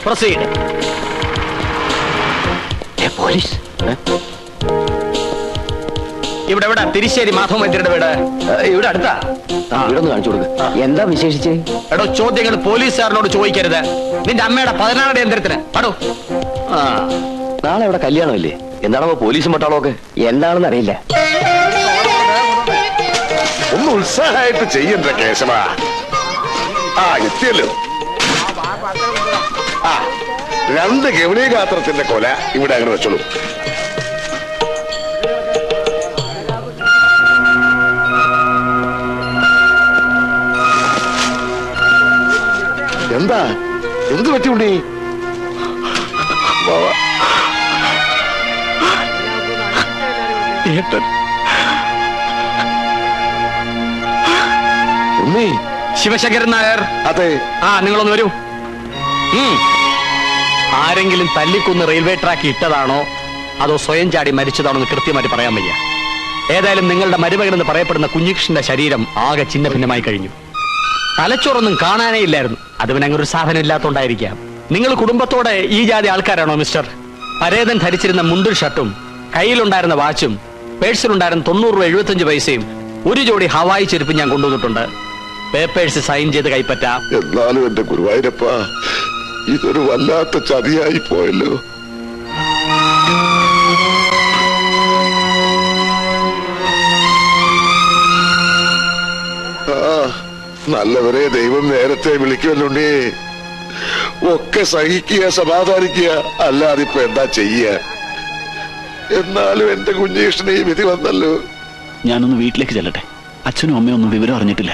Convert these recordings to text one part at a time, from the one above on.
Proceed. Police ഇവിടെ എവിടെ? തിരിശ്ശേരി മാധവ വൈദ്യരുടെ വീട് ഇവിടെ അടുത്താ. ഇവിടെ ഒന്ന് കാണിച്ചു കൊടുക്ക. എന്താ വിശേഷിച്ച്? എടോ, ചോദ്യങ്ങൾ പോലീസുകാരനോട് ചോദിക്കരുത്. നിന്റെ അമ്മയുടെ 16 യന്ത്രത്തിന് പടോ. നാളെ ഇവിടെ കല്യാണമല്ലേ? എന്താണോ പോലീസും പട്ടാളമൊക്കെ? എന്താണെന്ന് അറിയില്ല. ഒന്ന് ഉത്സാഹമായിട്ട് ചെയ്യണ്ട കേശവ. എത്തിയല്ലോ. 2 ഗൗരീഗാത്രത്തിന്റെ കൊല ഇവിടെ അങ്ങനെ വെച്ചോളൂ. എന്താ? എന്ത് പറ്റി ഉണ്ണി? ഉണ്ണി. ശിവശങ്കരൻ നായർ. അതെ. നിങ്ങളൊന്ന് വരൂ. ആരെങ്കിലും തല്ലിക്കൊന്ന് റെയിൽവേ ട്രാക്ക് ഇട്ടതാണോ അതോ സ്വയം ചാടി മരിച്ചതാണോ എന്ന് കൃത്യമായിട്ട് പറയാൻ വയ്യ. ഏതായാലും നിങ്ങളുടെ മരുമകൻ എന്ന് പറയപ്പെടുന്ന കുഞ്ഞികൃഷ്ണന്റെ ശരീരം ആകെ ചിന്ന ഭിന്നമായി കഴിഞ്ഞു. തലച്ചോറൊന്നും കാണാനേ ഇല്ലായിരുന്നു. അത് പിന്നെ അങ്ങനെ ഒരു സാധനം ഇല്ലാത്തോണ്ടായിരിക്കാം. നിങ്ങൾ കുടുംബത്തോടെ ഈ ജാതി ആൾക്കാരാണോ മിസ്റ്റർ? പരേതൻ ധരിച്ചിരുന്ന മുണ്ടും ഷർട്ടും കയ്യിലുണ്ടായിരുന്ന വാച്ചും പേഴ്സിലുണ്ടായിരുന്ന 90 രൂപ 75 പൈസയും ഒരു ജോഡി ഹവായി ചെരുപ്പ് ഞാൻ കൊണ്ടുവന്നിട്ടുണ്ട്. പേപ്പേഴ്സ് സൈൻ ചെയ്ത് കൈപ്പറ്റാം. എന്നാലും എന്റെ ഗുരുവായൂരപ്പ, ഇതൊരു വല്ലാത്ത ചതിയായി പോയല്ലോ. നല്ലവരെ ദൈവം നേരത്തെ വിളിക്കുമല്ലോണ്ടേ. ഒക്കെ സഹിക്കുക, സമാധാനിക്കുക, അല്ലാതിപ്പോ എന്താ ചെയ്യ? എന്നാലും എന്റെ കുഞ്ഞീഷ്ണ ഈ വിധി വന്നല്ലോ. ഞാനൊന്ന് വീട്ടിലേക്ക് ചെല്ലട്ടെ. അച്ഛനും അമ്മയും ഒന്നും വിവരം അറിഞ്ഞിട്ടില്ല.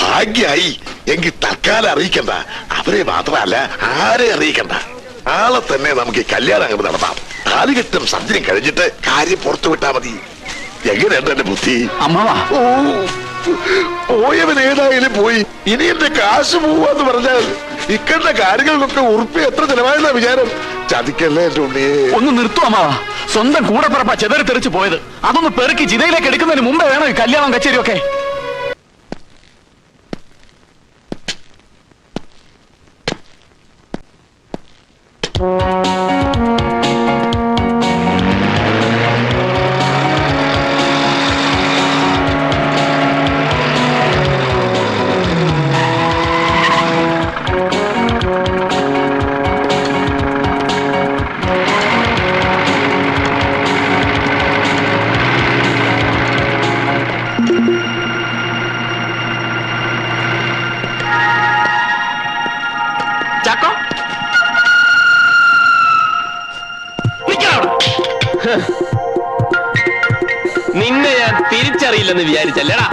ഭാഗ്യായി. എങ്കിൽ തൽക്കാലം അറിയിക്കണ്ട. അവരെ മാത്രമല്ല ആരെ അറിയിക്കണ്ട. ആളെ തന്നെ നമുക്ക് ഈ കല്യാണം അങ്ങ് നടത്താം. താലികെട്ടും സദ്യയും കഴിഞ്ഞിട്ട് കാര്യം പുറത്തു വിട്ടാ മതി. എങ്ങനെയുണ്ട് എന്റെ ബുദ്ധി? അമ്മാവാ, പോയവൻ ഏതായാലും പോയി. ഇനി എന്റെ കാശ് പോവാന്ന് പറഞ്ഞാൽ ഇക്കണ്ട കാര്യങ്ങൾക്കൊക്കെ ഉറുപ്പി എത്ര ചെലവായെന്ന വിചാരം. ചതിക്കല്ലേ എന്റെ ഉണ്ണിയെ. ഒന്ന് നിർത്തും അമ്മാവാ. സ്വന്തം കൂടെ പറപ്പ ചെതറി തെറിച്ച് പോയത്. അതൊന്ന് പെറുക്കി ജിതയിലേക്ക് എടുക്കുന്നതിന് മുമ്പേ വേണം ഈ കല്യാണം കച്ചേരിയൊക്കെ. നിന്നെ ഞാൻ തിരിച്ചറിയില്ലെന്ന് വിചാരിച്ചല്ലേടാ.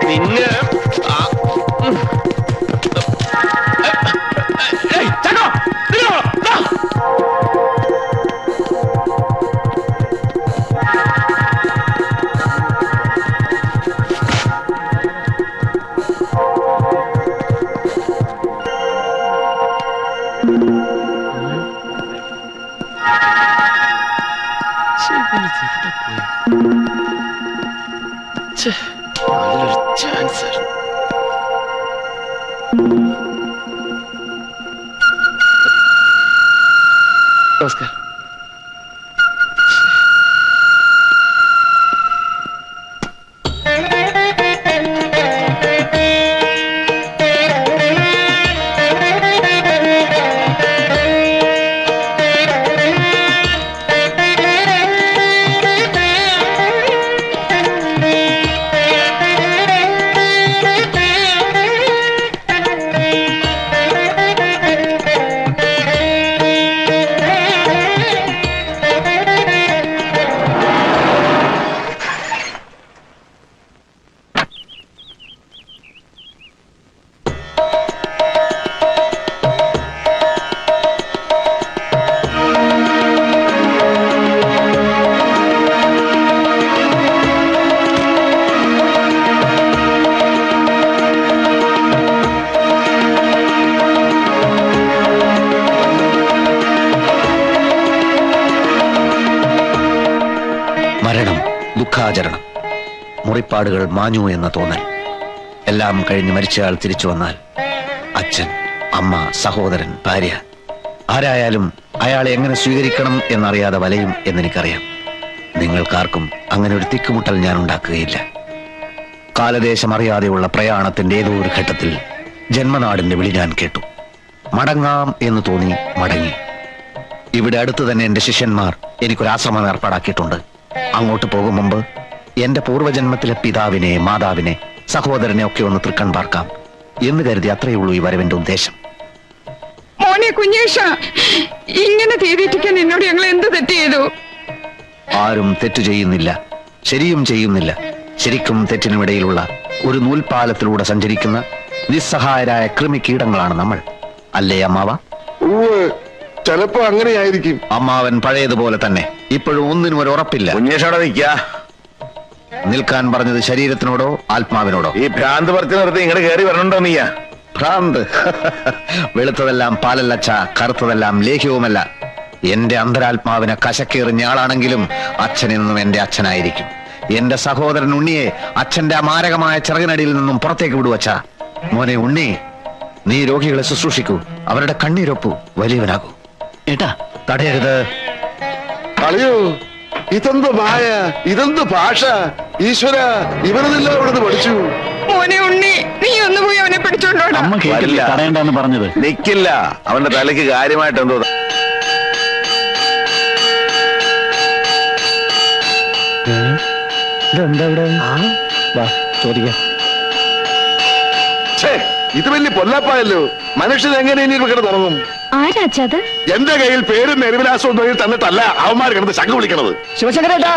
നിന്നെ നല്ലൊരു ചാൻസ് ആയിരുന്നു. നമസ്കാരം. മുറിപ്പാടുകൾ മാഞ്ഞു എന്ന തോന്നൽ. എല്ലാം കഴിഞ്ഞ് മരിച്ചയാൾ തിരിച്ചു വന്നാൽ അച്ഛൻ, അമ്മ, സഹോദരൻ, ഭാര്യ, ആരായാലും അയാളെ എങ്ങനെ സ്വീകരിക്കണം എന്നറിയാതെ വലയും എന്നെനിക്കറിയാം. നിങ്ങൾക്കാർക്കും അങ്ങനെ ഒരു തിക്കുമുട്ടൽ ഞാൻ ഉണ്ടാക്കുകയില്ല. കാലദേശം അറിയാതെയുള്ള പ്രയാണത്തിന്റെ ഏതോ ഒരു ഘട്ടത്തിൽ ജന്മനാടിന്റെ വിളി ഞാൻ കേട്ടു. മടങ്ങാം എന്ന് തോന്നി മടങ്ങി. ഇവിടെ അടുത്ത് തന്നെ എന്റെ ശിഷ്യന്മാർ എനിക്കൊരാശ്രമം ഏർപ്പാടാക്കിയിട്ടുണ്ട്. അങ്ങോട്ട് പോകും മുമ്പ് എന്റെ പൂർവ്വജന്മത്തിലെ പിതാവിനെ, മാതാവിനെ, സഹോദരനെ ഒക്കെ ഒന്ന് തൃക്കൺ പാർക്കാം എന്ന് കരുതി അത്രയുള്ളൂ ഈ വരവിന്റെ ഉദ്ദേശം. മോനെ കുഞ്ഞേഷ, ഇങ്ങനെ ചെയ്തിരിക്കാൻ എന്നോട് ഞങ്ങൾ എന്ത് തെറ്റ് ചെയ്തു? ആരും തെറ്റു ചെയ്യുന്നില്ല, ശരിയും ചെയ്യുന്നില്ല. ശരിക്കും തെറ്റിനുമിടയിലുള്ള ഒരു നൂൽപാലത്തിലൂടെ സഞ്ചരിക്കുന്ന നിസ്സഹായരായ കൃമികീടങ്ങളാണ് നമ്മൾ. അല്ലേ അമ്മാവ? ചിലപ്പോ അങ്ങനെയായിരിക്കും. അമ്മാവൻ പഴയതുപോലെ തന്നെ. ഇപ്പോഴും ഒന്നിനും ഒരു ഉറപ്പില്ല. കുഞ്ഞേഷോടെ നിൽക്കാ. നിൽക്കാൻ പറഞ്ഞത് ശരീരത്തിനോടോ ആത്മാവിനോടോ? ഈ ഭ്രാന്ത് പറിച്ചു നിർത്തി ഇങ്ങോട്ട് കയറി വരണുണ്ടോ നീയാ? ഭ്രാന്ത്? വെളുത്തതെല്ലാം പാലല്ലച്ച, കറുത്തതെല്ലാം ലേഹ്യവുമല്ല. എന്റെ അന്തരാത്മാവിനെ കശക്കേറിഞ്ഞ ആളാണെങ്കിലും അച്ഛനെന്നും എന്റെ അച്ഛനായിരിക്കും. എന്റെ സഹോദരൻ ഉണ്ണിയെ അച്ഛന്റെ അമാരകമായ ചിറകിനടിയിൽ നിന്നും പുറത്തേക്ക് വിടുവച്ച. മോനെ ഉണ്ണി, നീ രോഗികളെ ശുശ്രൂഷിക്കൂ, അവരുടെ കണ്ണീരൊപ്പു, വലിയവനാകൂ. ഏട്ടാ, തടയരുത്. കളയോ, ഇതെന്ത് മായ, ഇതെന്ത് ഭാഷ! ഈശ്വര, ഇവരെല്ലാം ഇവിടുന്ന് പഠിച്ചു. മോനെ ഉണ്ണി, നീ ഒന്ന് പോയി അവനെ പിടിച്ചോണ്ടോടാ. അമ്മ കേട്ടില്ല തടയണ്ടെന്ന് പറഞ്ഞത്. നിക്കില്ല, അവന്റെ തലയ്ക്ക് കാര്യമായിട്ട് എന്തോ. ഇതെന്താ ഇവിടെ? വാ ചോദിക്കാം. ഛേ, ഇത് വലിയ പൊല്ലാപ്പായല്ലോ. മനുഷ്യൻ എങ്ങനെ ഇനി കിടന്ന് തുടങ്ങും? ആരാച്ചത്? എന്റെ കയ്യിൽ പേരും നെരുവിലാസവും ഒന്നും തന്നിട്ടല്ല അവന്മാർ കിടന്ന് ശങ്ക വിളിക്കണത്. ശിവശങ്കരേട്ടാ,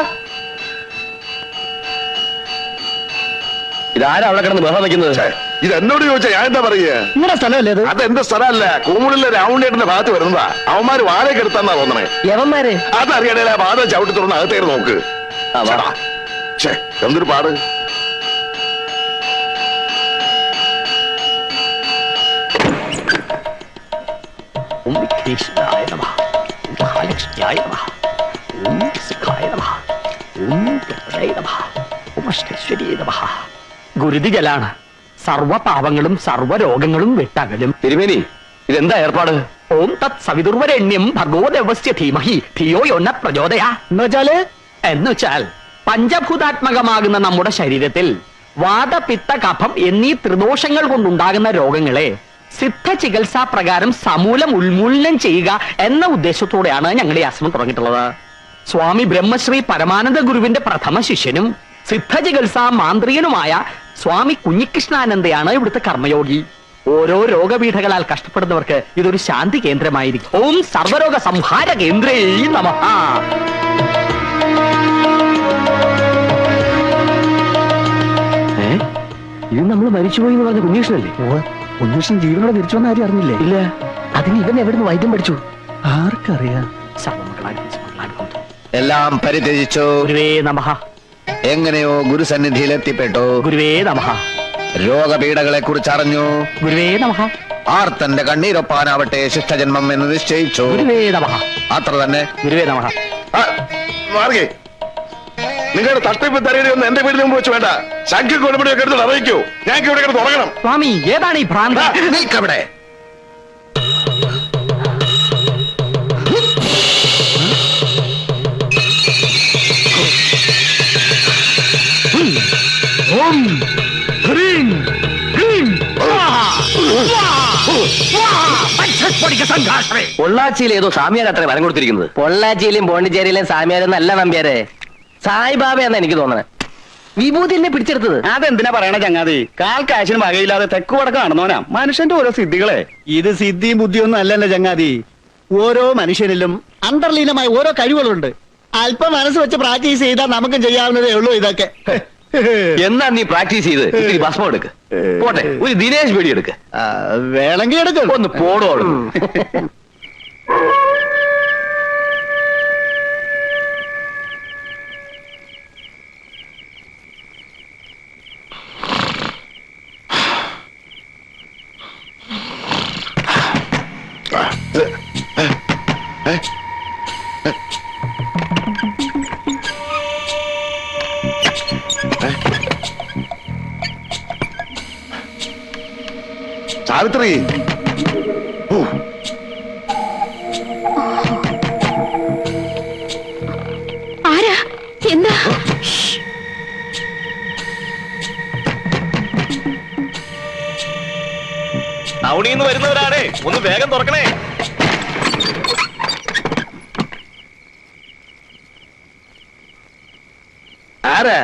ഇതാരാ അവിടെ കിടന്ന് ബഹളം വെക്കുന്നത്? ഛേ, ഇത് എന്നോട് ചോദിച്ചാ ഞാൻ എന്താ പറയുക? നിങ്ങളുടെ സ്ഥലമല്ലേ അത്? അതെന്റെ സ്ഥലമല്ല, കൂമുളിലെ രാവുണ്ണേട്ടന്റെ ഭാഗത്ത് വരുന്നതാ. അവന്മാര് വാഴയൊക്കെ എടുത്താന്നാ തോന്നണേ. യവന്മാരെ അതറിയണേ, ആ വാദം ചവിട്ടി തുറന്ന് അകത്തേക്ക് നോക്ക്. ചേടാ, ഛേ, എന്തൊരു പാട്! ഗുരുതിജലാണ്. സർവപാപങ്ങളും സർവരോഗങ്ങളും വിട്ടകലും. തിരുമേനി, ഇതെന്താ ഏർപ്പാട്? ഓം തത് സവിതുർവരണ്യം ഭഗവദേവസ്യ ധീമഹി ധിയോ യോന പ്രചോദയാ. എന്നുവെച്ചാൽ പഞ്ചഭൂതാത്മകമാകുന്ന നമ്മുടെ ശരീരത്തിൽ വാതപിത്ത കഫം എന്നീ ത്രിദോഷങ്ങൾ കൊണ്ടുണ്ടാകുന്ന രോഗങ്ങളെ സിദ്ധ ചികിത്സാ പ്രകാരം സമൂലം ഉന്മൂലനം ചെയ്യുക എന്ന ഉദ്ദേശത്തോടെയാണ് ഞങ്ങൾ ഈ ആശ്രമം തുടങ്ങിയിട്ടുള്ളത്. സ്വാമി ബ്രഹ്മശ്രീ പരമാനന്ദ ഗുരുവിന്റെ പ്രഥമ ശിഷ്യനും സിദ്ധ ചികിത്സാ മാന്ത്രികനുമായ സ്വാമി കുഞ്ഞികൃഷ്ണാനന്ദയാണ് ഇവിടുത്തെ കർമ്മയോഗി. ഓരോ രോഗപീഠകളാൽ കഷ്ടപ്പെടുന്നവർക്ക് ഇതൊരു ശാന്തി കേന്ദ്രമായിരിക്കും. ഓം സർവരോഗ സംഹാര കേന്ദ്രേ നമഃ. ഇത് നമ്മൾ മരിച്ചുപോയി എന്ന് പറഞ്ഞ കുഞ്ഞീഷനല്ലേ? കുഞ്ഞുഷ്ണൻ ജീവനോടെ തിരിച്ചു വന്ന കാര്യം അറിഞ്ഞില്ലേ? ഇല്ല. അതിന് ഇവൻ എവിടുന്ന് വൈദ്യം പഠിച്ചു? ആർക്കറിയാം. എല്ലാം പരിത്യജിച്ചു. ഗുരുവേ നമഃ. എങ്ങനെയോ ഗുരുസന്നിധിയിൽ എത്തിപ്പെട്ടു. ഗുരുവേ നമഃ. രോഗപീഠകളെ കുറിച്ച് അറിഞ്ഞു. ഗുരുവേ നമഃ. ആർത്തന്റെ കണ്ണീരൊപ്പാനാവട്ടെ ശിഷ്ടജന്മം എന്ന് നിശ്ചയിച്ചു. ഗുരുവേ നമഃ. അത്ര തന്നെ. ഗുരുവേ നമഃ. മാർഗേ, നിങ്ങളുടെ തട്ടിപ്പ് തരയുടെ ഒന്നും എന്റെ വീടിന് മുമ്പ് വെച്ച് വേണ്ട. ശംഖ കൊടുപടിയൊക്കെ എടുത്ത് അറിയിക്കൂ. ഞങ്ങൾക്ക് ഇവിടെ കിടന്ന് തുടങ്ങണം. സ്വാമി, ഏതാണ് ഈ ഭ്രാന്ത? നിൽക്കവിടെ. പൊള്ളാച്ചിയിൽ ഏതോ സാമിയാരത്രേ വരം കൊടുത്തിരിക്കുന്നത്. പൊള്ളാച്ചിയിലും പോണ്ടിച്ചേരിയിലും സാമിയാരും നല്ല നമ്പ്യാരെ സായിബാബയെന്നാ എനിക്ക് തോന്നണേ. വിഭൂതി എന്നെ പിടിച്ചെടുത്തത്. അതെന്തിനാ പറയണ ചങ്ങാതി? കാൽ കാശിന് വകയില്ലാതെ തെക്ക് വടക്ക് നടന്നോനാ മനുഷ്യന്റെ ഓരോ സിദ്ധികളെ. ഇത് സിദ്ധിയും ബുദ്ധിയൊന്നും അല്ലല്ലോ ചങ്ങാതി. ഓരോ മനുഷ്യനിലും അന്തർലീനമായ ഓരോ കഴിവുകളുണ്ട്. അല്പം മനസ്സ് വെച്ച് പ്രാക്ടീസ് ചെയ്താൽ നമുക്കും ചെയ്യാവുന്നതേ ഉള്ളൂ ഇതൊക്കെ. എന്നാ നീ പ്രാക്ടീസ് ചെയ്ത് ഇത്തിരി ഭസ്മം എടുക്ക്. പോട്ടെ, ഒരു ദിനേശ് പേടി എടുക്ക്. വേണമെങ്കിൽ എടുക്കും. ഒന്ന് പോടോളൂ. സാവിത്രി. ഓ, ആരാ? എന്താ? ടൗണിന്ന് വരുന്നവരാണേ, ഒന്ന് വേഗം തുറക്കണേ. ആരാ?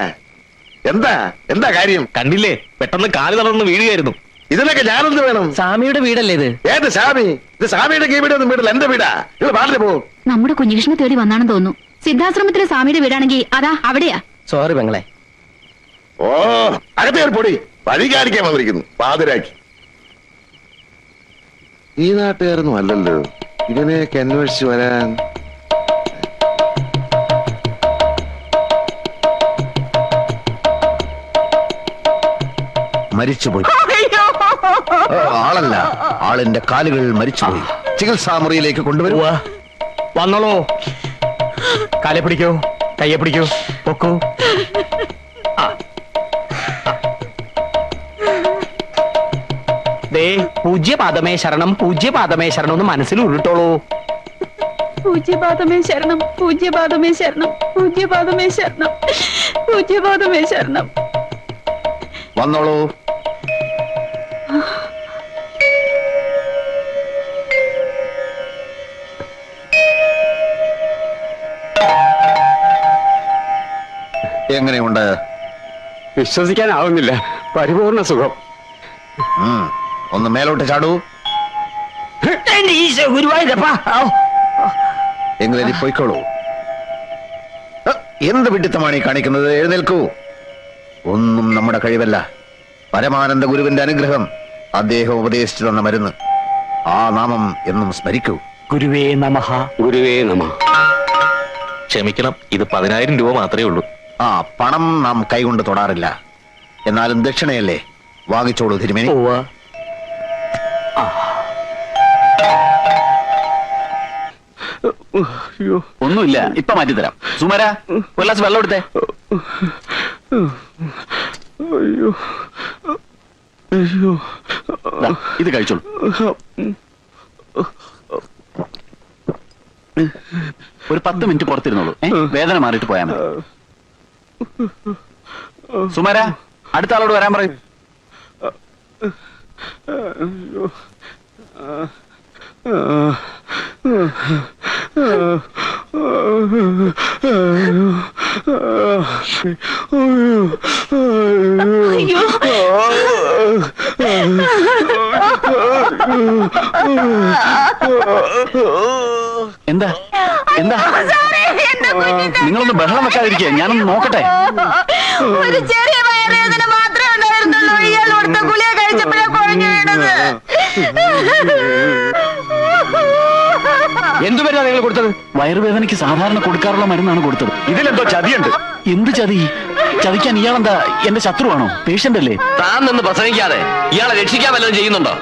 എന്താ എന്താ കാര്യം? കണ്ടില്ലേ, പെട്ടെന്ന് കാല് തളർന്ന് വീഴുകയായിരുന്നു. ഇതിനൊക്കെ ഞാനെന്ത് വേണം? സ്വാമിയുടെ വീടല്ലേ ഇത്? ഏത് സ്വാമി? ഇത് സ്വാമിയുടെ വീടൊന്നും വീട്ടിൽ എന്റെ വീടാ. നിങ്ങൾ പാടില്ല പോ. നമ്മുടെ കുഞ്ഞികൃഷ്ണനെ തേടി വന്നാണെന്ന് തോന്നുന്നു. സിദ്ധാശ്രമത്തിലെ സ്വാമിയുടെ വീടാണെങ്കിൽ അതാ അവിടെയാ. സോറി പെങ്ങളെ. ഓ, അകത്തേറി പൊടി. വഴി കാണിക്കാൻ വന്നിരിക്കുന്നു പാതിരാക്കി. ഈ നാട്ടുകാരൊന്നും അല്ലല്ലോ ഇവനെയൊക്കെ അന്വേഷിച്ച് വരാൻ. മരിച്ചുപോയി. ആളല്ല, ആളിന്റെ കാലുകൾ മരിച്ചുപോയി. ചികിത്സാ മുറിയിലേക്ക് കൊണ്ടുവരുക. വന്നോളൂ. കാലെ പിടിക്കൂ, കയ്യെ പിടിക്കൂ, പൊക്കൂ. ദേ, പൂജ്യപാദമേ ശരണം, പൂജ്യപാദമേ ശരണം എന്ന് മനസ്സിൽ ഉരുട്ടോളൂ. പൂജ്യപാദമേ ശരണം, പൂജ്യപാദമേ ശരണം, പൂജ്യപാദമേ ശരണം, പൂജ്യപാദമേ ശരണം. വന്നോളൂ. എങ്ങനെയുണ്ട്? വിശ്വസിക്കാനാവുന്നില്ല. പരിപൂർണ സുഖം. ഒന്ന് മേലോട്ട് ചാടൂ. എങ്ങനെ പോയിക്കോളൂ. എന്ത് വിഡിത്തമാണ് ഈ കാണിക്കുന്നത്? എഴുന്നേൽക്കൂ. ഒന്നും നമ്മുടെ കഴിവല്ല. പരമാനന്ദ ഗുരുവിന്റെ അനുഗ്രഹം, അദ്ദേഹം ഉപദേശിച്ചു തന്ന മരുന്ന്. ആ നാമം എന്നും സ്മരിക്കൂ. ഗുരുവേ നമഃ. ഗുരുവേ നമഃ. ക്ഷമിക്കണം, ഇത് 10,000 രൂപ മാത്രമേ ഉള്ളൂ. ആ പണം നാം കൈകൊണ്ട് തൊടാറില്ല. എന്നാലും ദക്ഷിണയല്ലേ, വാങ്ങിച്ചോളൂ തിരുമേനി. ഒന്നുമില്ല, ഇപ്പൊ മാറ്റിത്തരാം. സുമര, ഒരു ഗ്ലാസ് വെള്ളം എടുത്തേ. ദാ, ഇത് കഴിച്ചോളൂ. ഒരു 10 മിനിറ്റ് പുറത്തിരുന്നോളൂ. വേദന മാറിയിട്ട് പോയാൽ മതി. സുമര, അടുത്ത ആളോട് വരാൻ പറയും. എന്താ എന്താ? നിങ്ങളൊന്ന് ബഹളം വെക്കാതിരിക്കുക, ഞാനൊന്ന് നോക്കട്ടെ. ഒരു ചെറിയ വയറുവേദന മാത്രമേ ഉണ്ടായിരുന്നുള്ളൂ. ഇയാൾ കൊടുത്ത ഗുളിക കഴിച്ചപ്പോഴേ കുഴഞ്ഞു വീണത്. എന്തു മരുന്നാ നിങ്ങൾ കൊടുത്തത്? വയറുവേദനയ്ക്ക് സാധാരണ കൊടുക്കാറുള്ള മരുന്നാണ് കൊടുത്തത്. ഇതിലെന്തോ ചതിയുണ്ട്. എന്ത് ചതി? ചതിക്കാൻ ഇയാളെന്താ എന്റെ ശത്രുവാണോ? പേഷ്യന്റ് അല്ലേ? താൻ നിന്ന് പ്രസംഗിക്കാതെ ഇയാളെ രക്ഷിക്കാൻ വല്ലതും ചെയ്യുന്നുണ്ടോ?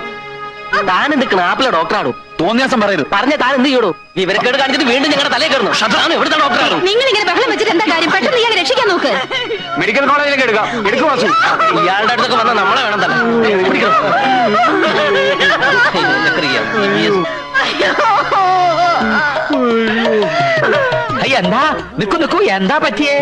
താൻ എന്ത് ക്നാപ്പിലെ ഡോക്ടറാണോ? തോന്നിയാസം പറയരുത്. പറഞ്ഞ താൻ എന്ത് ചെയ്യണോ? വിവരക്കേട് കാണിച്ചിട്ട് വീണ്ടും ഞങ്ങളുടെ തലയിൽ കയറുന്നു. ഷട്ടാണ്, എവിടുത്തെ ഡോക്ടറാണോ? നിങ്ങൾ ഇങ്ങനെ ബഹളം വെച്ചിട്ട് എന്താ കാര്യം? പെട്ടെന്ന് ഇയാളെ രക്ഷിക്കാൻ നോക്ക്. മെഡിക്കൽ കോളേജിലേക്ക് എടുക്കാം. എടുക്കും വാസു. ഇയാളുടെ അടുത്തൊക്കെ വന്നാൽ നമ്മളെ വേണം തന്നെ. എന്താ? നിക്കൂ, എന്താ പറ്റിയേ?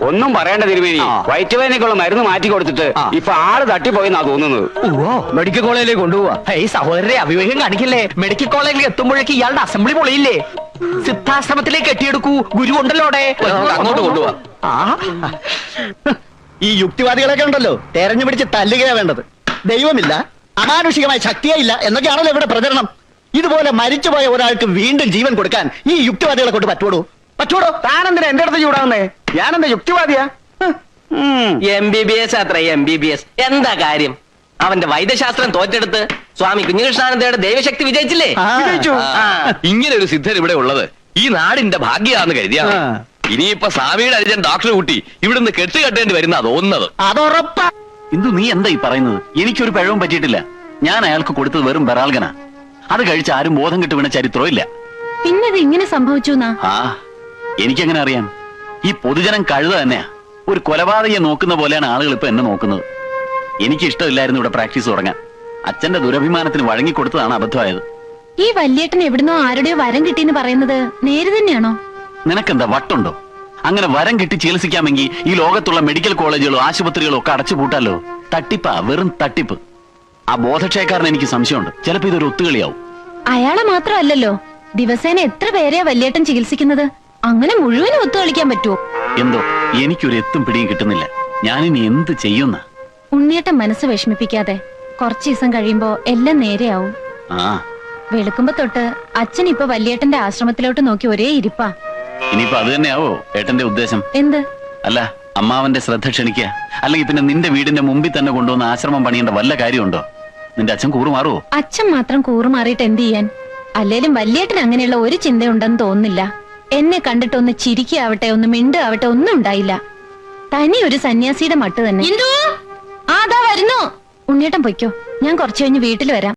ഒന്നും പറയേണ്ട തിരുമേനി. വയറ്റുവേദനയ്ക്കുള്ള മരുന്ന് മാറ്റി കൊടുത്തിട്ട് ഇപ്പൊ ആള് തട്ടിപ്പോയെന്നാ തോന്നുന്നത്. ഓ, മെഡിക്കൽ കോളേജിലേക്ക് കൊണ്ടുപോവാ. ഈ സഹോദരരെ അവിവേകം കാണിക്കില്ലേ? മെഡിക്കൽ കോളേജിൽ എത്തുമ്പോഴേക്ക് ഇയാളുടെ അസംബ്ലി പൊളിയില്ലേ? സിദ്ധാശ്രമത്തിലേക്ക് കെട്ടിയെടുക്കൂ. ഗുരു ഉണ്ടല്ലോടെ. അങ്ങോട്ട് കൊണ്ടുപോവാ. ഈ യുക്തിവാദികളൊക്കെ ഉണ്ടല്ലോ, തെരഞ്ഞു പിടിച്ച് തല്ലുകയാ വേണ്ടത്. ദൈവമില്ല, അമാനുഷികമായ ശക്തിയേ ഇല്ല എന്നൊക്കെയാണല്ലോ ഇവിടെ പ്രചരണം. ഇതുപോലെ മരിച്ചുപോയ ഒരാൾക്ക് വീണ്ടും ജീവൻ കൊടുക്കാൻ ഈ യുക്തിവാദികളെ കൊണ്ട് പറ്റുവോ? താനെന്തിനാ എന്റെ അടുത്ത് ചൂടാവുന്നേ? ഞാനെന്താ യുക്തിവാദിയാ? MBBS അത്ര MBBS എന്താ കാര്യം? അവന്റെ വൈദ്യശാസ്ത്രം തോറ്റെടുത്ത് സ്വാമി കുഞ്ഞികൃഷ്ണാനന്ദയുടെ ദൈവശക്തി വിജയിച്ചില്ലേ? ഇങ്ങനെ ഒരു സിദ്ധൻ ഇവിടെ ഉള്ളത് ഈ നാടിന്റെ ഭാഗ്യാന്ന് കരുതിയാ. ഇനിയിപ്പൊ സ്വാമിയുടെ അനുജൻ ഡോക്ടറെ കൂട്ടി ഇവിടുന്ന് കെട്ടുകെട്ടേണ്ടി വരുന്ന തോന്നുന്നത്. അതുറപ്പാ. ഇന്ദു, നീ എന്താ ഈ പറയുന്നത്? എനിക്കൊരു പിഴവും പറ്റിയിട്ടില്ല. ഞാൻ അയാൾക്ക് കൊടുത്തത് വെറും ബെറാൽഗന. അത് കഴിച്ച് ആരും ബോധം കെട്ട് വീണ ചരിത്രവും ഇല്ല. പിന്നത് ഇങ്ങനെ സംഭവിച്ചു? എനിക്കെങ്ങനെ അറിയാം? ഈ പൊതുജനം കഴുത തന്നെയാ. ഒരു കൊലപാതകയെ നോക്കുന്ന പോലെയാണ് ആളുകൾ ഇപ്പൊ എന്നെ നോക്കുന്നത്. എനിക്ക് ഇഷ്ടമില്ലായിരുന്നു ഇവിടെ പ്രാക്ടീസ് തുടങ്ങാൻ. അച്ഛന്റെ ദുരഭിമാനത്തിന് വഴങ്ങിക്കൊടുത്തതാണ് അബദ്ധമായത്. ഈ വല്യേട്ടൻ എവിടുന്നോ ആരുടെയോ വരം കിട്ടിയെന്ന് പറയുന്നത് നേര് തന്നെയാണോ? നിനക്കെന്താ വട്ടുണ്ടോ? അങ്ങനെ വരം കിട്ടി ചികിത്സിക്കാമെങ്കിൽ ഈ ലോകത്തുള്ള മെഡിക്കൽ കോളേജുകളോ ആശുപത്രികളോ ഒക്കെ അടച്ചുപൂട്ടാലോ. തട്ടിപ്പാ, വെറും തട്ടിപ്പ്. ആ ബോധക്ഷയക്കാരൻ എനിക്ക് സംശയമുണ്ട്. ചിലപ്പോ ഇതൊരു ഒത്തുകളിയാവും. അയാളെ മാത്രമല്ലല്ലോ, ദിവസേന എത്ര പേരെയാ വല്യേട്ടൻ ചികിത്സിക്കുന്നത്? അങ്ങനെ മുഴുവനും ഒത്തു കളിക്കാൻ പറ്റുമോ? എന്തോ എനിക്കൊരു എത്തും പിടിയും കിട്ടുന്നില്ല. ഞാനിനി എന്ത് ചെയ്യുന്ന? ഉണ്ണിയേട്ടൻ മനസ്സ് വിഷമിപ്പിക്കാതെ കുറച്ചു ദിവസം കഴിയുമ്പോ എല്ലാം നേരെയാവും. ആ, വെളുക്കുമ്പോ തൊട്ട് അച്ഛൻ ഇപ്പൊ വല്യേട്ടന്റെ ആശ്രമത്തിലോട്ട് നോക്കി ഒരേ ഇരിപ്പാ. ഇനിയിപ്പോ അത് തന്നെയാവോ ഏട്ടന്റെ ഉദ്ദേശം? എന്ത്? അല്ല, അമ്മാവന്റെ ശ്രദ്ധ ക്ഷണിക്കുക. അല്ലെങ്കിൽ പിന്നെ നിന്റെ വീടിന്റെ മുമ്പിൽ തന്നെ കൊണ്ടുവന്ന് ആശ്രമം പണിയേണ്ട വല്ല കാര്യമുണ്ടോ? നിന്റെ അച്ഛൻ കൂറുമാറുവോ? അച്ഛൻ മാത്രം കൂറുമാറിയിട്ട് എന്ത് ചെയ്യാൻ? അല്ലേലും വല്യേട്ടൻ അങ്ങനെയുള്ള ഒരു ചിന്തയുണ്ടെന്ന് തോന്നുന്നില്ല. എന്നെ കണ്ടിട്ടൊന്ന് ചിരിക്കാവട്ടെ, ഒന്ന് മിണ്ടാവട്ടെ, ഒന്നും ഉണ്ടായില്ല. തനി ഒരു സന്യാസിയുടെ മട്ട് തന്നെ. അതാ വരുന്നു. ഉണ്ണിയേട്ടൻ പൊയ്ക്കോ, ഞാൻ കുറച്ചു കഴിഞ്ഞ് വീട്ടിൽ വരാം.